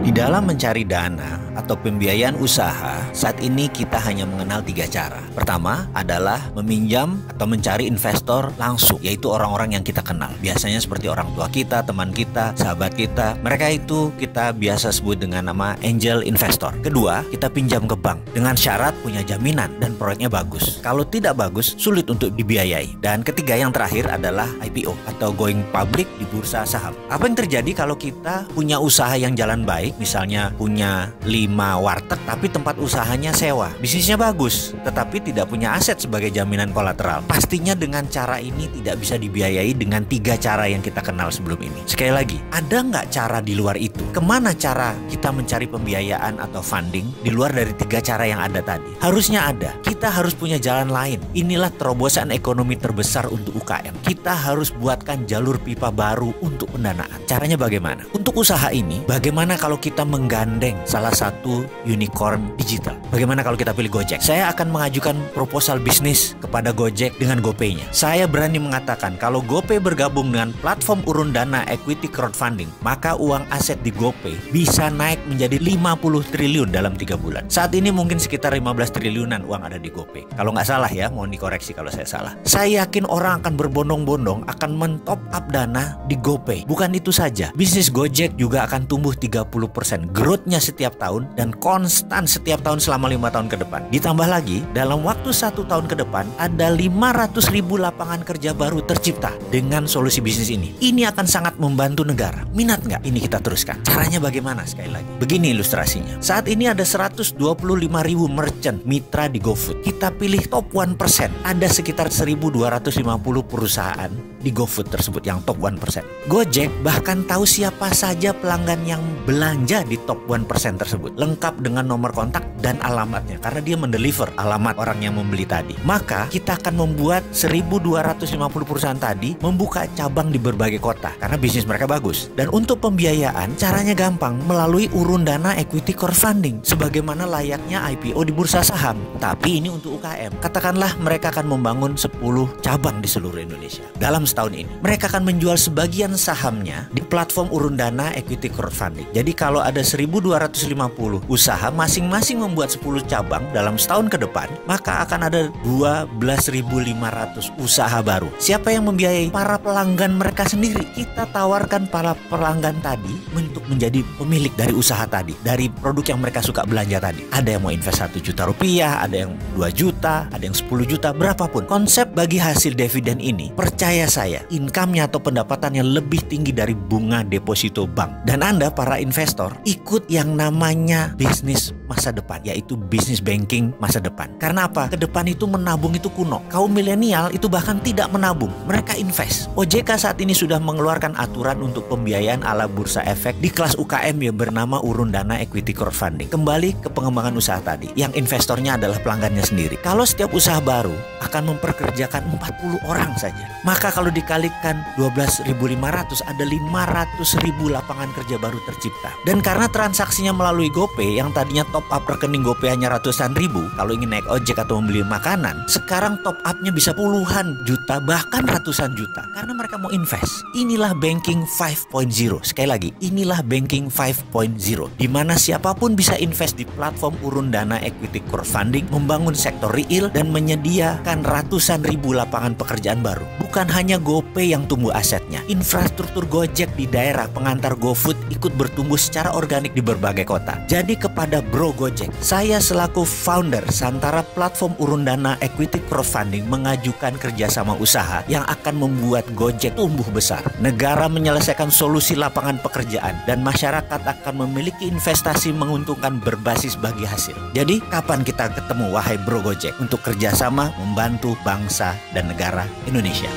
Di dalam mencari dana atau pembiayaan usaha, saat ini kita hanya mengenal 3 cara. Pertama adalah meminjam atau mencari investor langsung, yaitu orang-orang yang kita kenal. Biasanya seperti orang tua kita, teman kita, sahabat kita. Mereka itu kita biasa sebut dengan nama angel investor. Kedua, kita pinjam ke bank dengan syarat punya jaminan dan proyeknya bagus. Kalau tidak bagus, sulit untuk dibiayai. Dan ketiga, yang terakhir adalah IPO atau going public di bursa saham. Apa yang terjadi kalau kita punya usaha yang jalan baik? Misalnya punya 5 warteg tapi tempat usahanya sewa, bisnisnya bagus tetapi tidak punya aset sebagai jaminan kolateral. Pastinya dengan cara ini tidak bisa dibiayai dengan 3 cara yang kita kenal sebelum ini. Sekali lagi, ada nggak cara di luar itu? Kemana cara kita mencari pembiayaan atau funding di luar dari 3 cara yang ada tadi? Harusnya ada. Kita harus punya jalan lain. Inilah terobosan ekonomi terbesar untuk UKM. Kita harus buatkan jalur pipa baru untuk pendanaan. Caranya bagaimana? Untuk usaha ini, bagaimana kalau kita menggandeng salah satu unicorn digital? Bagaimana kalau kita pilih Gojek? Saya akan mengajukan proposal bisnis kepada Gojek dengan GoPay-nya. Saya berani mengatakan kalau GoPay bergabung dengan platform urun dana equity crowdfunding, maka uang aset di GoPay bisa naik menjadi 50 triliun dalam 3 bulan. Saat ini mungkin sekitar 15 triliunan uang ada di GoPay. Kalau nggak salah ya, mohon dikoreksi kalau saya salah. Saya yakin orang akan berbondong-bondong akan men-top up dana di GoPay. Bukan itu saja, bisnis Gojek juga akan tumbuh 30%. Growth-nya setiap tahun dan konstan setiap tahun selama 5 tahun ke depan. Ditambah lagi, dalam waktu 1 tahun ke depan ada 500.000 lapangan kerja baru tercipta dengan solusi bisnis ini. Ini akan sangat membantu negara. Minat nggak? Ini kita teruskan. Caranya bagaimana? Sekali lagi, begini ilustrasinya. Saat ini ada 125.000 merchant mitra di GoFood. Kita pilih top 1%. Ada sekitar 1.250 perusahaan di GoFood tersebut yang top 1%. Gojek bahkan tahu siapa saja pelanggan yang belanja di top 1% tersebut, lengkap dengan nomor kontak dan alamatnya karena dia mendeliver alamat orang yang membeli tadi. Maka kita akan membuat 1.250 perusahaan tadi membuka cabang di berbagai kota karena bisnis mereka bagus. Dan untuk pembiayaan caranya gampang, melalui urun dana equity crowdfunding sebagaimana layaknya IPO di bursa saham. Tapi ini untuk UKM. Katakanlah mereka akan membangun 10 cabang di seluruh Indonesia. Dalam setahun ini mereka akan menjual sebagian sahamnya di platform urun dana equity crowdfunding. Jadi kalau ada 1.250 usaha masing-masing membuat 10 cabang dalam setahun ke depan, maka akan ada 12.500 usaha baru. Siapa yang membiayai? Para pelanggan mereka sendiri. Kita tawarkan para pelanggan tadi untuk menjadi pemilik dari usaha tadi, dari produk yang mereka suka belanja tadi. Ada yang mau invest 1 juta rupiah, ada yang 2 juta, ada yang 10 juta, berapapun. Konsep bagi hasil dividen ini, percaya saya, income-nya atau pendapatannya lebih tinggi dari bunga deposito bank. Dan Anda para investor ikut yang namanya bisnis masa depan, yaitu bisnis banking masa depan. Karena apa? Ke depan itu menabung itu kuno. Kaum milenial itu bahkan tidak menabung, mereka invest. OJK saat ini sudah mengeluarkan aturan untuk pembiayaan ala bursa efek di kelas UKM yang bernama urun dana equity crowdfunding. Kembali ke pengembangan usaha tadi, yang investornya adalah pelanggannya sendiri. Kalau setiap usaha baru akan memperkerjakan 40 orang saja, maka kalau dikalikan 12.500 ada 500.000 lapangan kerja baru tercipta. Dan karena transaksinya melalui GoPay yang tadinya top up rekening GoPay hanya ratusan ribu, kalau ingin naik ojek atau membeli makanan, sekarang top upnya bisa puluhan juta bahkan ratusan juta karena mereka mau invest. Inilah banking 5.0. Sekali lagi, inilah banking 5.0 di mana siapapun bisa invest di platform urun dana equity crowdfunding, membangun sektor real dan menyediakan ratusan ribu lapangan pekerjaan baru. Bukan hanya GoPay yang tumbuh asetnya, infrastruktur Gojek di daerah pengantar GoFood ikut bertumbuh secara organik di berbagai kota. Jadi kepada Bro Gojek, saya selaku founder Santara platform urun dana equity crowdfunding mengajukan kerjasama usaha yang akan membuat Gojek tumbuh besar. Negara menyelesaikan solusi lapangan pekerjaan dan masyarakat akan memiliki investasi menguntungkan berbasis bagi hasil. Jadi kapan kita ketemu wahai Bro Gojek untuk kerjasama membantu bangsa dan negara Indonesia?